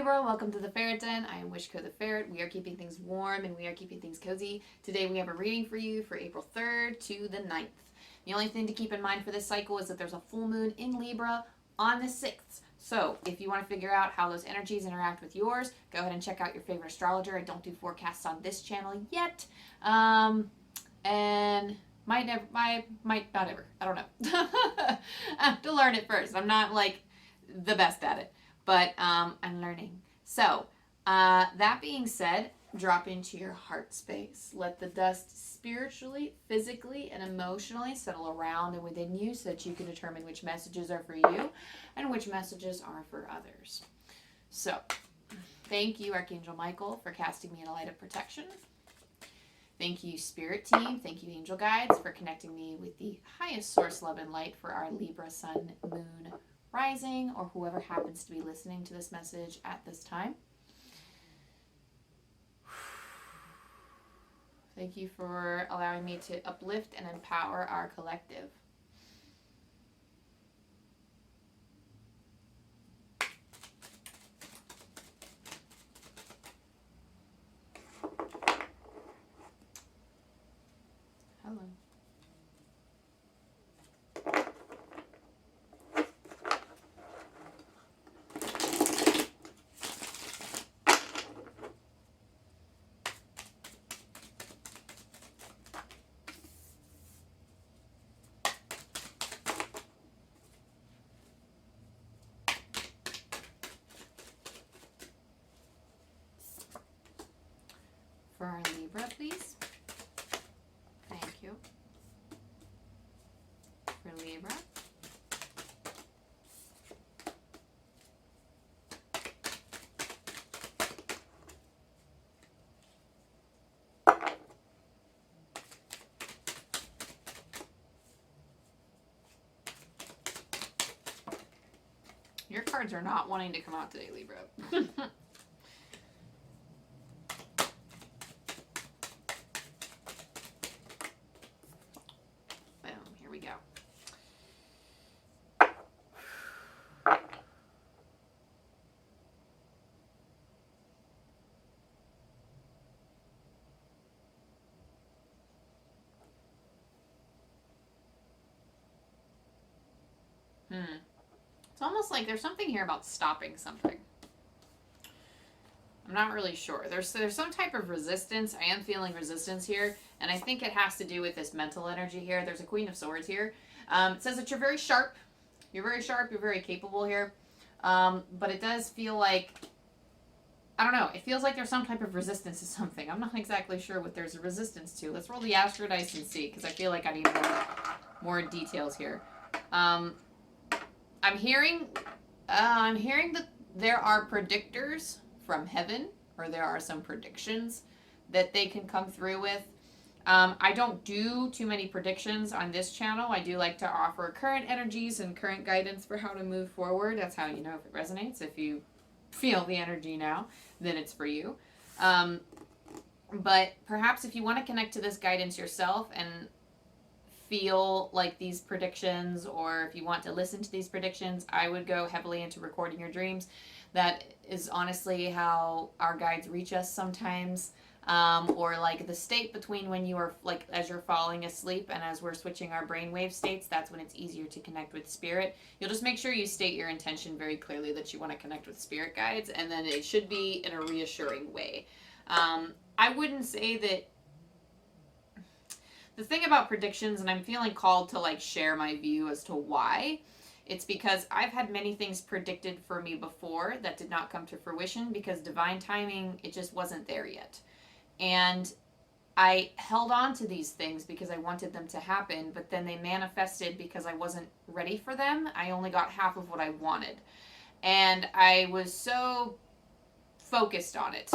Libra, welcome to the Ferret Den. I am Wishko the Ferret. We are keeping things warm and we are keeping things cozy. Today we have a reading for you for April 3rd to the 9th. The only thing to keep in mind for this cycle is that there's a full moon in Libra on the 6th. So if you want to figure out how those energies interact with yours, go ahead and check out your favorite astrologer. I don't do forecasts on this channel yet. And might not ever. I don't know. I have to learn it first. I'm not like the best at it, but I'm learning. So that being said, drop into your heart space. Let the dust spiritually, physically, and emotionally settle around and within you so that you can determine which messages are for you and which messages are for others. So thank you, Archangel Michael, for casting me in a light of protection. Thank you, Spirit Team. Thank you, Angel Guides, for connecting me with the highest source, love, and light for our Libra Sun, Moon, Rising, or whoever happens to be listening to this message at this time. Thank you for allowing me to uplift and empower our collective. Hello. For our Libra, please. Thank you. For Libra. Your cards are not wanting to come out today, Libra. It's almost like there's something here about stopping something. I'm not really sure. There's some type of resistance. I am feeling resistance here, and I think it has to do with this mental energy here. There's a Queen of Swords here. It says that you're very sharp. You're very sharp. You're very capable here. But it does feel like, I don't know. It feels like there's some type of resistance to something. I'm not exactly sure what there's a resistance to. Let's roll the Astro Dice and see, because I feel like I need more details here. I'm hearing that there are predictors from heaven, or there are some predictions that they can come through with. I don't do too many predictions on this channel. I do like to offer current energies and current guidance for how to move forward. That's how you know if it resonates. If you feel the energy now, then it's for you. But perhaps if you want to connect to this guidance yourself and feel like these predictions, or if you want to listen to these predictions, I would go heavily into recording your dreams. That is honestly how our guides reach us sometimes, or like the state between when you are, like, as you're falling asleep and as we're switching our brainwave states, that's when it's easier to connect with spirit. You'll just make sure you state your intention very clearly that you want to connect with spirit guides, and then it should be in a reassuring way. I wouldn't say that the thing about predictions, and I'm feeling called to like share my view as to why, it's because I've had many things predicted for me before that did not come to fruition because divine timing, it just wasn't there yet. And I held on to these things because I wanted them to happen, but then they manifested because I wasn't ready for them. I only got half of what I wanted. And I was so focused on it.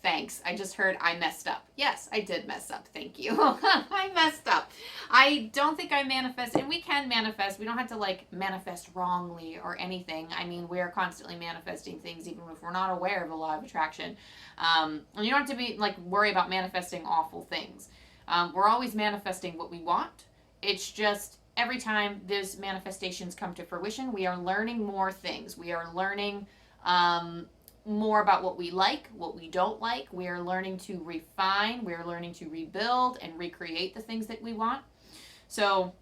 Thanks. I just heard I messed up. Yes, I did mess up. Thank you. I messed up. I don't think I manifest, and we can manifest. We don't have to like manifest wrongly or anything. I mean, we're constantly manifesting things even if we're not aware of the law of attraction. And you don't have to be like worry about manifesting awful things. We're always manifesting what we want. It's just every time those manifestations come to fruition, we are learning more things. We are learning more about what we like, what we don't like. We are learning to refine, we are learning to rebuild and recreate the things that we want. So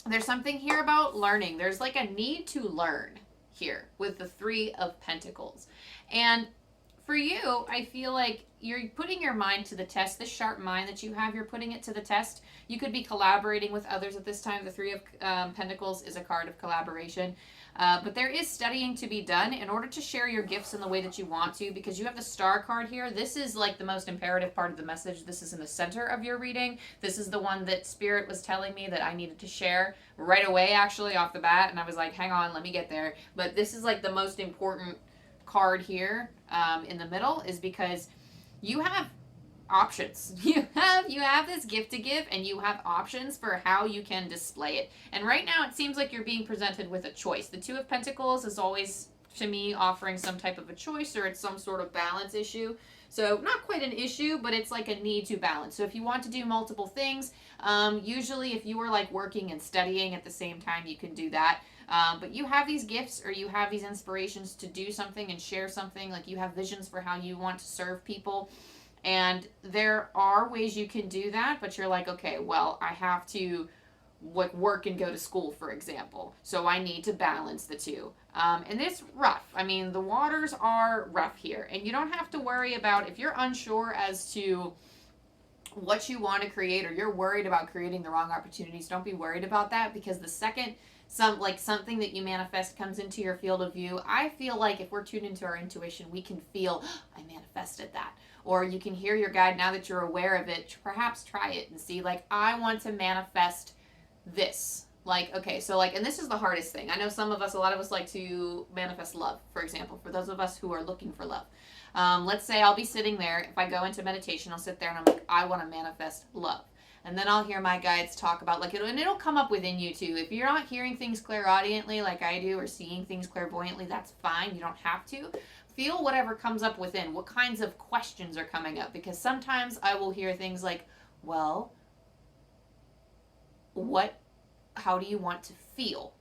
there's something here about learning. There's like a need to learn here with the Three of Pentacles. And for you, I feel like you're putting your mind to the test. This sharp mind that you have, you're putting it to the test. You could be collaborating with others at this time. The Three of Pentacles is a card of collaboration. But there is studying to be done in order to share your gifts in the way that you want to, because you have the Star card here. This is like the most imperative part of the message. This is in the center of your reading. This is the one that Spirit was telling me that I needed to share right away, actually, off the bat. And I was like, hang on, let me get there. But this is like the most important card here in the middle, is because you have options. You have this gift to give, and you have options for how you can display it. And right now it seems like you're being presented with a choice. The Two of Pentacles is always, to me, offering some type of a choice, or it's some sort of balance issue. So not quite an issue, but it's like a need to balance. So if you want to do multiple things, usually if you were like working and studying at the same time, you can do that. But you have these gifts, or you have these inspirations to do something and share something. Like you have visions for how you want to serve people. And there are ways you can do that, but you're like, okay, well, I have to like work and go to school, for example. So I need to balance the two. And it's rough. I mean, the waters are rough here. And you don't have to worry about, if you're unsure as to what you want to create, or you're worried about creating the wrong opportunities, don't be worried about that, because the second something that you manifest comes into your field of view, I feel like if we're tuned into our intuition, we can feel, I manifested that. Or you can hear your guide, now that you're aware of it, perhaps try it and see, like, I want to manifest this. Like, okay, so like, and this is the hardest thing. I know a lot of us like to manifest love, for example, for those of us who are looking for love. Let's say I'll be sitting there, if I go into meditation, I'll sit there and I'm like, I want to manifest love. And then I'll hear my guides talk about, like, it'll come up within you too. If you're not hearing things clairaudiently like I do, or seeing things clairvoyantly, that's fine. You don't have to. Feel whatever comes up within. What kinds of questions are coming up? Because sometimes I will hear things like, well, how do you want to feel?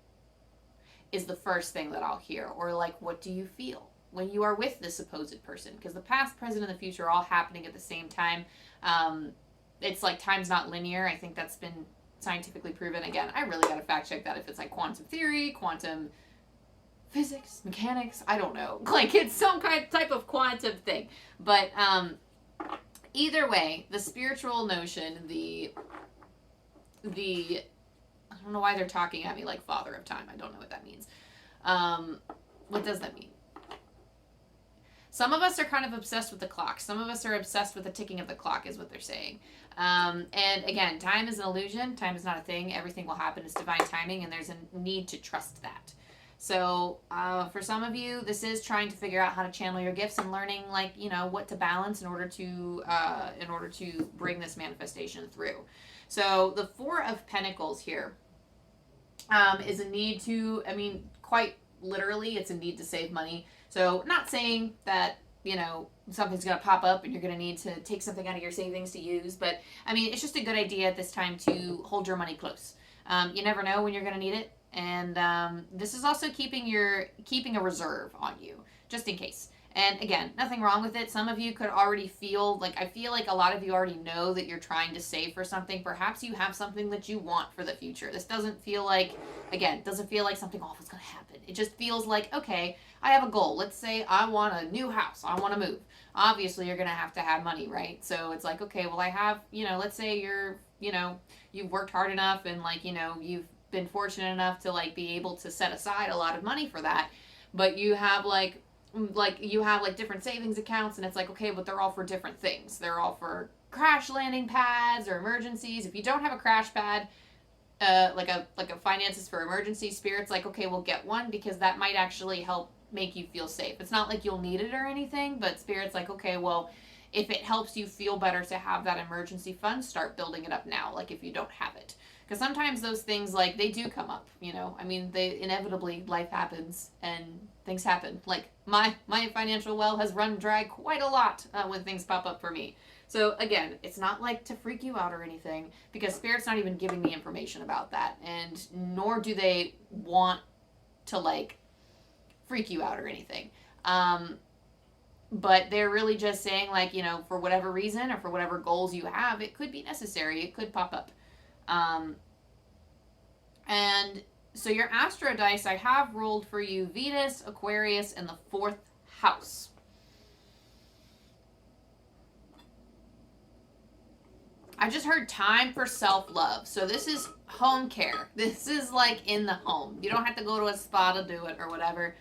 Is the first thing that I'll hear. Or like, what do you feel when you are with this supposed person? Because the past, present, and the future are all happening at the same time. It's like time's not linear. I think that's been scientifically proven. Again, I really got to fact check that if it's like quantum theory, quantum physics, mechanics, I don't know. Like it's some type of quantum thing. But either way, the spiritual notion, the I don't know why they're talking at me like Father of Time. I don't know what that means. What does that mean? Some of us are kind of obsessed with the clock. Some of us are obsessed with the ticking of the clock, is what they're saying. And again, time is an illusion. Time is not a thing. Everything will happen. It's divine timing, and there's a need to trust that. So for some of you, this is trying to figure out how to channel your gifts and learning, like, you know, what to balance in order to bring this manifestation through. So the Four of Pentacles here is a need to, I mean, quite literally, it's a need to save money. So not saying that, you know, something's going to pop up and you're going to need to take something out of your savings to use. But, I mean, it's just a good idea at this time to hold your money close. You never know when you're going to need it. And this is also keeping a reserve on you, just in case. And again, nothing wrong with it. Some of you could already feel, like, I feel like a lot of you already know that you're trying to save for something. Perhaps you have something that you want for the future. This doesn't feel like, again, doesn't feel like something awful is going to happen. It just feels like, okay, I have a goal. Let's say I want a new house. I want to move. Obviously, you're going to have money, right? So it's like, okay, well, I have, you know, let's say you've worked hard enough and, like, you know, you've been fortunate enough to, like, be able to set aside a lot of money for that. But you have, like different savings accounts, and it's like, okay, but they're all for different things. They're all for crash landing pads or emergencies. If you don't have a crash pad, like a finances for emergency, Spirit's like, okay, we'll get one, because that might actually help make you feel safe. It's not like you'll need it or anything, but Spirit's like, okay, well, if it helps you feel better to have that emergency fund, start building it up now, like if you don't have it. Because sometimes those things, like, they do come up, you know. I mean, they inevitably, life happens and things happen. Like, my financial well has run dry quite a lot when things pop up for me. So, again, it's not, like, to freak you out or anything, because Spirit's not even giving me information about that. And nor do they want to, like, freak you out or anything. But they're really just saying, like, you know, for whatever reason or for whatever goals you have, it could be necessary. It could pop up. And so your Astro dice, I have rolled for you Venus, Aquarius, and the 4th house. I just heard time for self-love. So this is home care. This is like in the home. You don't have to go to a spa to do it or whatever.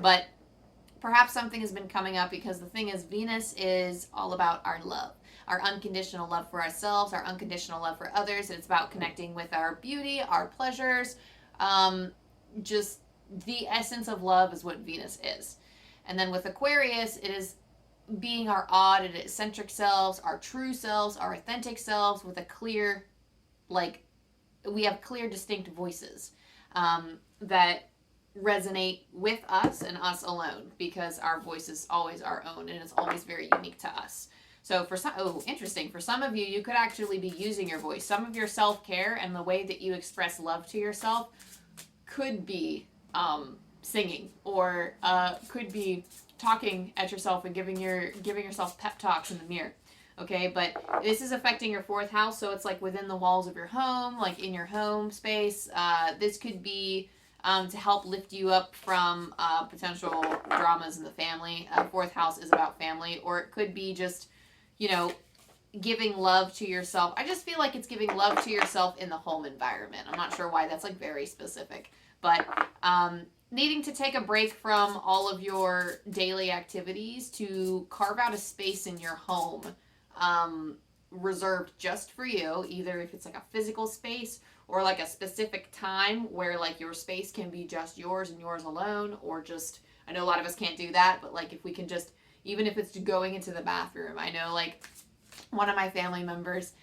But perhaps something has been coming up, because the thing is, Venus is all about our love. Our unconditional love for ourselves, our unconditional love for others. It's about connecting with our beauty, our pleasures. Just the essence of love is what Venus is. And then with Aquarius, it is being our odd and eccentric selves, our true selves, our authentic selves, with a clear, like, we have clear, distinct voices that resonate with us and us alone, because our voice is always our own and it's always very unique to us. So for some, interesting, for some of you, you could actually be using your voice. Some of your self-care and the way that you express love to yourself could be singing, or could be talking at yourself and giving yourself pep talks in the mirror. Okay, but this is affecting your 4th house, so it's like within the walls of your home, like in your home space. This could be to help lift you up from potential dramas in the family. 4th house is about family, or it could be just, you know, giving love to yourself. I just feel like it's giving love to yourself in the home environment. I'm not sure why that's like very specific, but needing to take a break from all of your daily activities to carve out a space in your home reserved just for you, either if it's like a physical space or like a specific time where like your space can be just yours and yours alone, or just, I know a lot of us can't do that, but like if we can just, even if it's going into the bathroom. I know like one of my family members,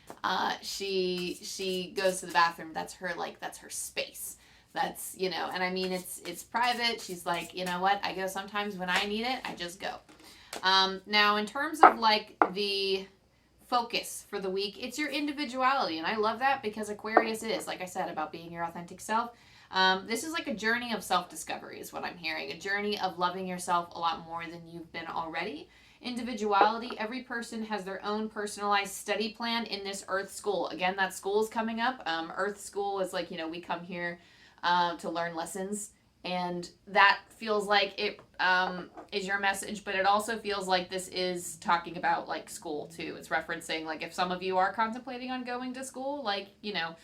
she goes to the bathroom. That's her space. That's, you know, and I mean, it's private. She's like, you know what? I go sometimes when I need it, I just go. Now in terms of like the focus for the week, it's your individuality. And I love that, because Aquarius is, like I said, about being your authentic self. This is like a journey of self-discovery is what I'm hearing. A journey of loving yourself a lot more than you've been already. Individuality, every person has their own personalized study plan in this Earth school. Again, that school is coming up. Earth school is like, you know, we come here to learn lessons, and that feels like it is your message, but it also feels like this is talking about like school too. It's referencing, like, if some of you are contemplating on going to school, like, you know,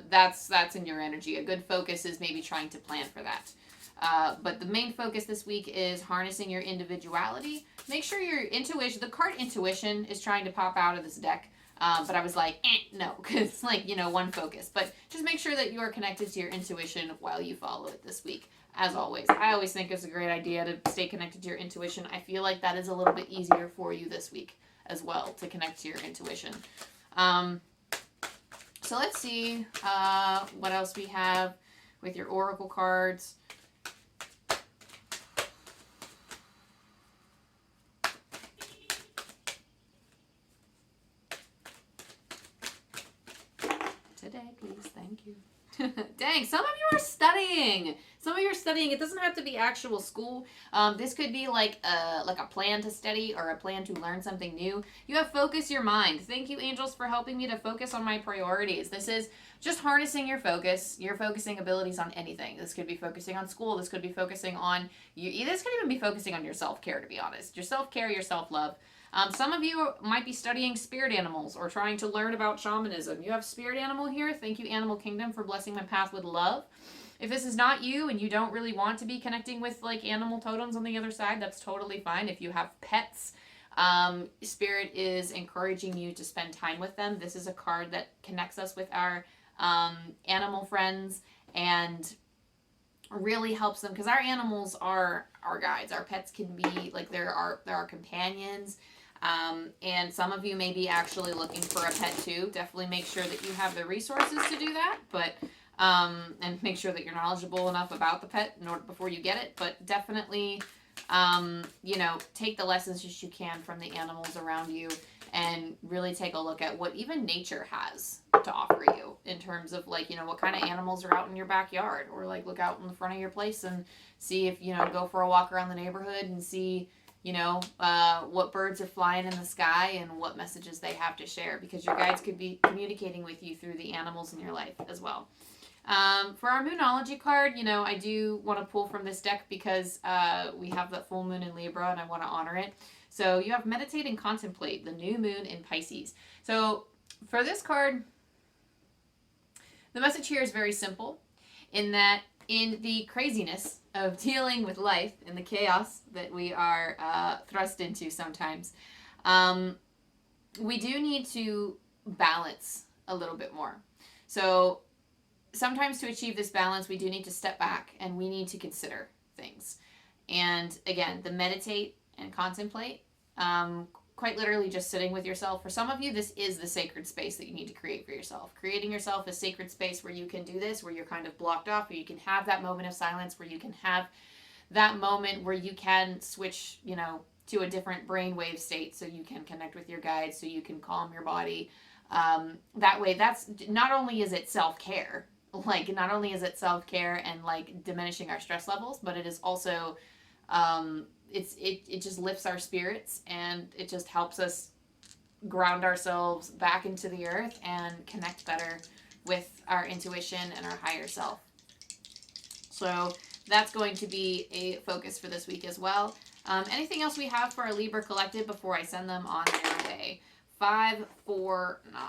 that's in your energy. A good focus is maybe trying to plan for that. But the main focus this week is harnessing your individuality. Make sure your intuition, the card intuition is trying to pop out of this deck. But I was like, no, because like, you know, one focus. But just make sure that you are connected to your intuition while you follow it this week. As always, I always think it's a great idea to stay connected to your intuition. I feel like that is a little bit easier for you this week as well, to connect to your intuition. So let's see what else we have with your oracle cards. Today, please. Thank you. Dang, some of you are studying. Some of you are studying. It doesn't have to be actual school. This could be like a plan to study or a plan to learn something new. You have focus your mind. Thank you, angels, for helping me to focus on my priorities. This is just harnessing your focus, your focusing abilities on anything. This could be focusing on school. This could be focusing on you. This could even be focusing on your self-care, to be honest. Your self-care, your self-love. Some of you might be studying spirit animals or trying to learn about shamanism. You have spirit animal here. Thank you, Animal Kingdom, for blessing my path with love. If this is not you and you don't really want to be connecting with like animal totems on the other side, that's totally fine. If you have pets, Spirit is encouraging you to spend time with them. This is a card that connects us with our animal friends and really helps them, because our animals are our guides. Our pets can be like they're our companions. And some of you may be actually looking for a pet too. Definitely make sure that you have the resources to do that, but and make sure that you're knowledgeable enough about the pet in order before you get it. But definitely, you know, take the lessons that you can from the animals around you and really take a look at what even nature has have to offer you in terms of like, you know, what kind of animals are out in your backyard, or like look out in the front of your place and see if, you know, go for a walk around the neighborhood and see, you know, what birds are flying in the sky and what messages they have to share, because your guides could be communicating with you through the animals in your life as well. For our Moonology card, you know, I do want to pull from this deck because we have that full moon in Libra and I want to honor it. So you have meditate and contemplate, the new moon in Pisces. So for this card, the message here is very simple in that in the craziness of dealing with life and the chaos that we are thrust into sometimes, we do need to balance a little bit more. So sometimes to achieve this balance, we do need to step back and we need to consider things. And again, the meditate and contemplate, quite literally just sitting with yourself. For some of you, this is the sacred space that you need to create for yourself. Creating yourself a sacred space where you can do this, where you're kind of blocked off, where you can have that moment of silence, where you can have that moment where you can switch, you know, to a different brainwave state so you can connect with your guides, so you can calm your body. That way, that's not only is it self-care, like not only is it self-care and like diminishing our stress levels, but it is also it just lifts our spirits and it just helps us ground ourselves back into the earth and connect better with our intuition and our higher self. So that's going to be a focus for this week as well. Anything else we have for our Libra collective before I send them on their way? 5, 4, 9.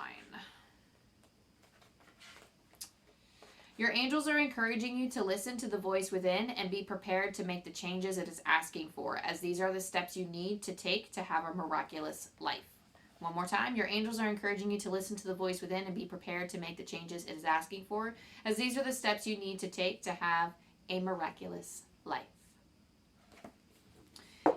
Your angels are encouraging you to listen to the voice within and be prepared to make the changes it is asking for, as these are the steps you need to take to have a miraculous life. One more time. Your angels are encouraging you to listen to the voice within and be prepared to make the changes it is asking for, as these are the steps you need to take to have a miraculous life.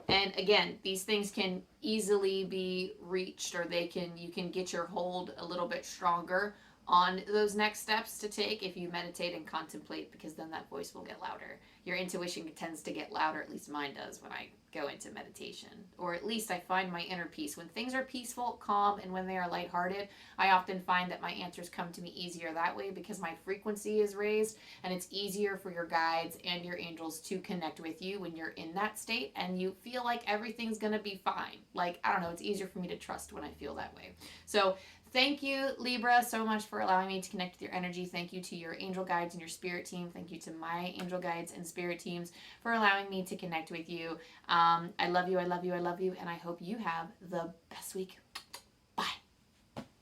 And again, these things can easily be reached, or you can get your hold a little bit stronger on those next steps to take if you meditate and contemplate, because then that voice will get louder. Your intuition tends to get louder, at least mine does, when I go into meditation. Or at least I find my inner peace. When things are peaceful, calm, and when they are lighthearted, I often find that my answers come to me easier that way, because my frequency is raised, and it's easier for your guides and your angels to connect with you when you're in that state and you feel like everything's gonna be fine. Like, I don't know, it's easier for me to trust when I feel that way. So thank you, Libra, so much for allowing me to connect with your energy. Thank you to your angel guides and your spirit team. Thank you to my angel guides and spirit teams for allowing me to connect with you. I love you, I love you, I love you, and I hope you have the best week.